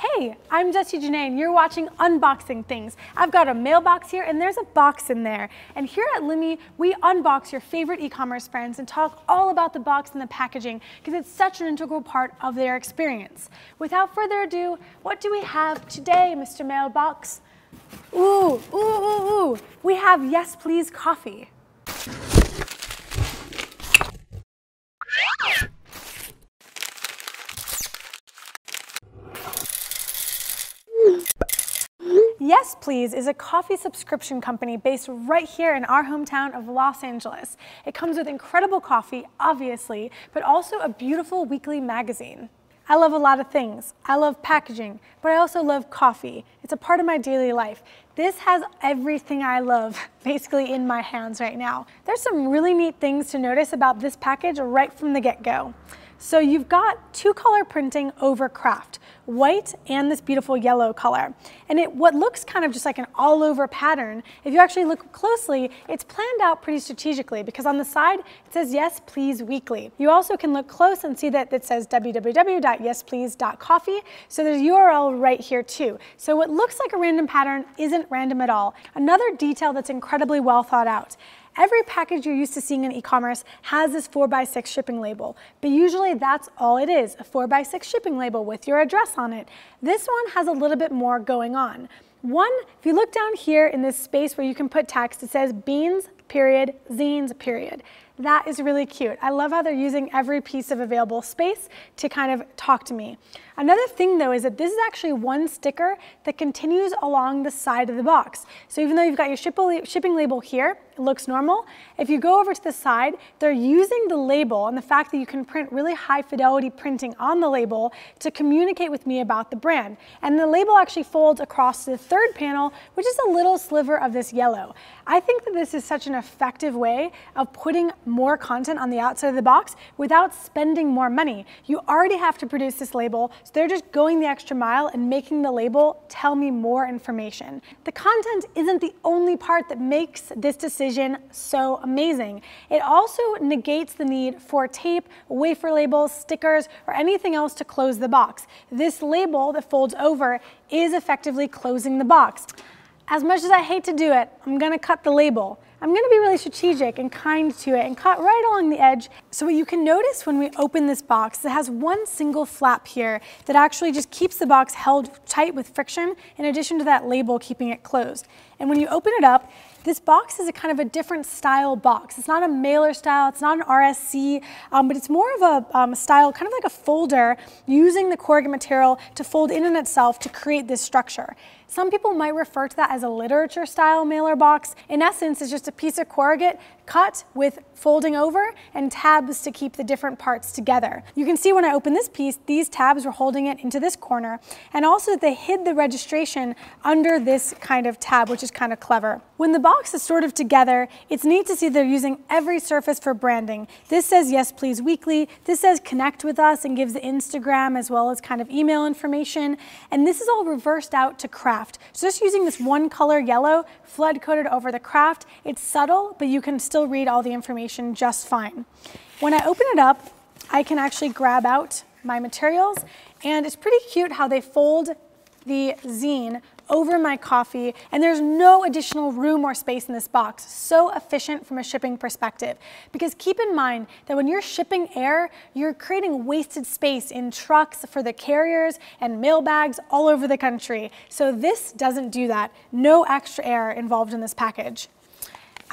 Hey, I'm Jessie Janae and you're watching Unboxing Things. I've got a mailbox here and there's a box in there. And here at Limmy, we unbox your favorite e-commerce friends and talk all about the box and the packaging because it's such an integral part of their experience. Without further ado, what do we have today, Mr. Mailbox? Ooh. We have Yes Plz coffee. Yes Plz is a coffee subscription company based right here in our hometown of Los Angeles. It comes with incredible coffee, obviously, but also a beautiful weekly magazine. I love a lot of things. I love packaging, but I also love coffee. It's a part of my daily life. This has everything I love basically in my hands right now. There's some really neat things to notice about this package right from the get-go. So you've got two-color printing over Kraft, white and this beautiful yellow color. And what looks kind of just like an all-over pattern, if you actually look closely, it's planned out pretty strategically because on the side it says Yes Plz Weekly. You also can look close and see that it says www.yesplz.coffee, so there's a URL right here too. So what looks like a random pattern isn't random at all. Another detail that's incredibly well thought out. Every package you're used to seeing in e-commerce has this 4x6 shipping label, but usually that's all it is, a 4x6 shipping label with your address on it. This one has a little bit more going on. One, if you look down here in this space where you can put text, it says beans, period, zines, period. That is really cute. I love how they're using every piece of available space to kind of talk to me. Another thing though is that this is actually one sticker that continues along the side of the box. So even though you've got your shipping label here, it looks normal. If you go over to the side, they're using the label and the fact that you can print really high fidelity printing on the label to communicate with me about the brand. And the label actually folds across to the third panel, which is a little sliver of this yellow. I think that this is such an effective way of putting more content on the outside of the box without spending more money. You already have to produce this label, so they're just going the extra mile and making the label tell me more information. The content isn't the only part that makes this decision so amazing. It also negates the need for tape, wafer labels, stickers, or anything else to close the box. This label that folds over is effectively closing the box. As much as I hate to do it, I'm gonna cut the label. I'm gonna be really strategic and kind to it and cut right along the edge. So what you can notice when we open this box, it has one single flap here that actually just keeps the box held tight with friction in addition to that label keeping it closed. And when you open it up, this box is a kind of a different style box. It's not a mailer style, it's not an RSC, but it's more of a style, kind of like a folder, using the corrugate material to fold in on itself to create this structure. Some people might refer to that as a literature style mailer box. In essence, it's just a piece of corrugate cut with folding over and tabs to keep the different parts together. You can see when I open this piece, these tabs were holding it into this corner, and also they hid the registration under this kind of tab, which is kind of clever. When the box is sort of together, it's neat to see they're using every surface for branding. This says Yes Plz Weekly, this says connect with us and gives the Instagram as well as kind of email information, and this is all reversed out to Kraft. So just using this one color yellow, flood coated over the Kraft, it's subtle, but you can still read all the information just fine. When I open it up, I can actually grab out my materials, and it's pretty cute how they fold the zine over my coffee, and there's no additional room or space in this box. So efficient from a shipping perspective. Because keep in mind that when you're shipping air, you're creating wasted space in trucks for the carriers and mail bags all over the country. So this doesn't do that. No extra air involved in this package.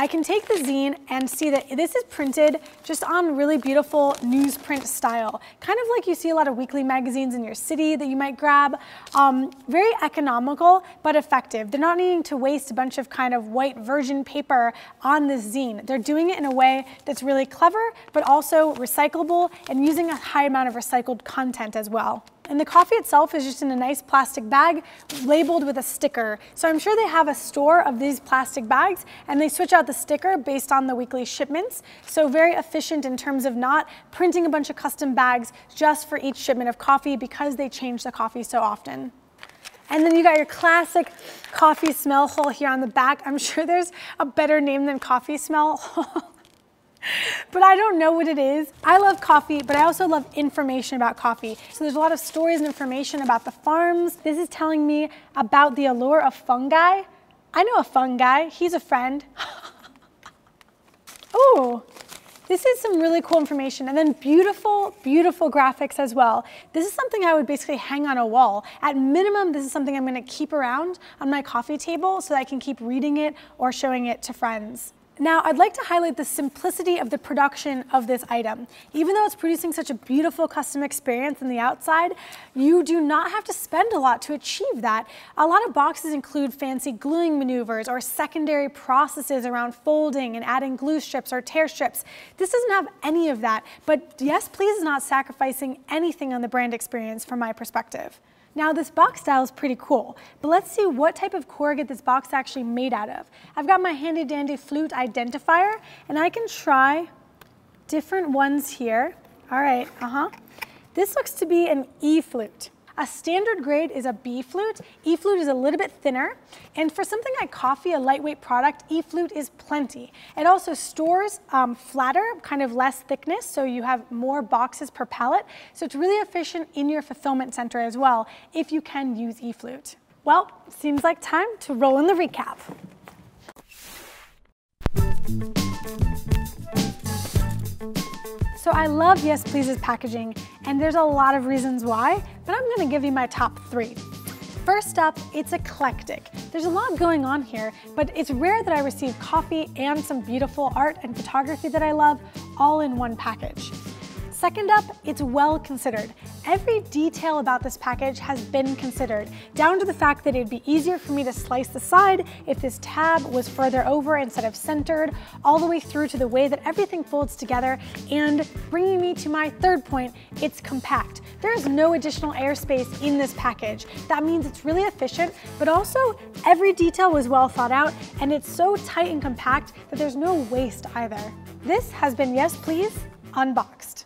I can take the zine and see that this is printed just on really beautiful newsprint style. Kind of like you see a lot of weekly magazines in your city that you might grab. Very economical, but effective. They're not needing to waste a bunch of kind of white virgin paper on this zine. They're doing it in a way that's really clever, but also recyclable and using a high amount of recycled content as well. And the coffee itself is just in a nice plastic bag labeled with a sticker. So I'm sure they have a store of these plastic bags and they switch out the sticker based on the weekly shipments. So very efficient in terms of not printing a bunch of custom bags just for each shipment of coffee because they change the coffee so often. And then you got your classic coffee smell hole here on the back. I'm sure there's a better name than coffee smell hole. but I don't know what it is. I love coffee, but I also love information about coffee. So there's a lot of stories and information about the farms. This is telling me about the allure of fungi. I know a fungi, he's a friend. Ooh, this is some really cool information. And then beautiful, beautiful graphics as well. This is something I would basically hang on a wall. At minimum, this is something I'm gonna keep around on my coffee table so that I can keep reading it or showing it to friends. Now, I'd like to highlight the simplicity of the production of this item. Even though it's producing such a beautiful custom experience on the outside, you do not have to spend a lot to achieve that. A lot of boxes include fancy gluing maneuvers or secondary processes around folding and adding glue strips or tear strips. This doesn't have any of that, but Yes Plz is not sacrificing anything on the brand experience from my perspective. Now this box style is pretty cool, but let's see what type of corrugate this box is actually made out of. I've got my handy dandy flute identifier and I can try different ones here. All right, This looks to be an E flute. A standard grade is a B flute. E flute is a little bit thinner. And for something like coffee, a lightweight product, E flute is plenty. It also stores flatter, kind of less thickness, so you have more boxes per pallet. So it's really efficient in your fulfillment center as well, if you can use E flute. Well, seems like time to roll in the recap. So I love Yes Plz's packaging, and there's a lot of reasons why, but I'm gonna give you my top 3. First up, it's eclectic. There's a lot going on here, but it's rare that I receive coffee and some beautiful art and photography that I love all in one package. Second up, it's well considered. Every detail about this package has been considered, down to the fact that it'd be easier for me to slice the side if this tab was further over instead of centered, all the way through to the way that everything folds together, and bringing me to my third point, it's compact. There's no additional airspace in this package. That means it's really efficient, but also every detail was well thought out, and it's so tight and compact that there's no waste either. This has been Yes Plz Unboxed.